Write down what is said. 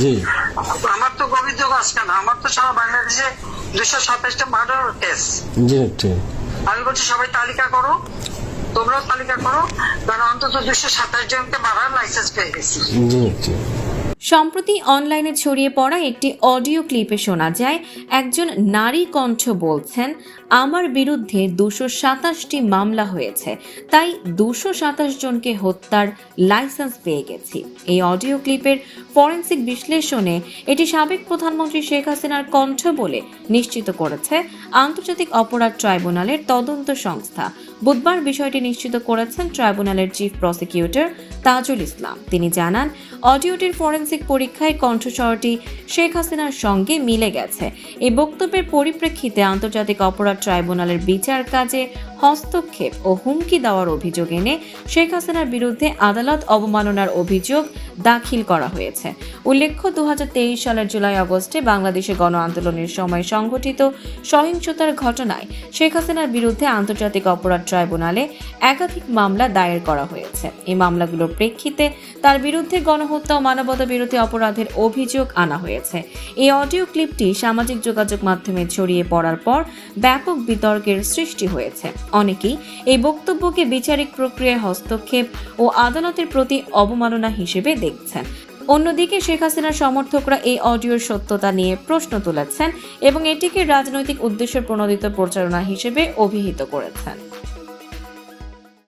জি। আমার তো অভিযোগ আজকে না, আমার তো সারা বাংলাদেশে 227টা মার্ডার কেস। জি ঠিক। আমি বলছি সবাই তালিকা করো, তোমরাও তালিকা করো, কারণ অন্তত 227 জনকে মারার লাইসেন্স পেয়ে গেছি। জি ঠিক। সম্প্রতি অনলাইনে ছড়িয়ে পড়া একটি অডিও ক্লিপে শোনা যায় একজন নারী কণ্ঠ বলছেন, আমার বিরুদ্ধে 227টি মামলা হয়েছে, তাই 227 জনকে হত্যার লাইসেন্স পেয়ে গেছি। এই অডিও ক্লিপের ফরেনসিক বিশ্লেষণে এটি সাবেক প্রধানমন্ত্রী শেখ হাসিনার কণ্ঠ বলে নিশ্চিত করেছে আন্তর্জাতিক অপরাধ ট্রাইব্যুনালের তদন্ত সংস্থা। বুধবার বিষয়টি নিশ্চিত করেছেন ট্রাইব্যুনালের চিফ প্রসিকিউটর তাজুল ইসলাম। তিনি জানান, অডিওটির ফরেনসিক পরীক্ষায় কণ্ঠস্বরটি শেখ হাসিনার সঙ্গে মিলে গেছে। এই বক্তব্যের পরিপ্রেক্ষিতে আন্তর্জাতিক অপরাধ ট্রাইব্যুনালের বিচার কাজে হস্তক্ষেপ ও হুমকি দেওয়ার অভিযোগ এনে শেখ হাসিনার বিরুদ্ধে আদালত অবমাননার অভিযোগ দাখিল করা হয়েছে। উল্লেখ্য, 2023 সালের জুলাই আগস্টে বাংলাদেশে গণ আন্দোলনের সময় সংঘটিত সহিংসতার ঘটনায় শেখ হাসিনার বিরুদ্ধে আন্তর্জাতিক অপরাধ ট্রাইব্যুনালে একাধিক মামলা দায়ের করা হয়েছে। এই মামলাগুলোর প্রেক্ষিতে তার বিরুদ্ধে গণহত্যা ও মানবতা বিরোধী অপরাধের অভিযোগ আনা হয়েছে। এই অডিও ক্লিপটি সামাজিক যোগাযোগ মাধ্যমে ছড়িয়ে পড়ার পর ব্যাপক বিতর্কের সৃষ্টি হয়েছে। অনেকেই এই বক্তব্যকে বিচারিক প্রক্রিয়ায় হস্তক্ষেপ ও আদালতের প্রতি অবমাননা হিসেবে দেখছেন। অন্যদিকে শেখ হাসিনার সমর্থকরা এই অডিওর সত্যতা নিয়ে প্রশ্ন তুলেছেন এবং এটিকে রাজনৈতিক উদ্দেশ্য প্রণোদিত প্রচারণা হিসেবে অভিহিত করেছেন।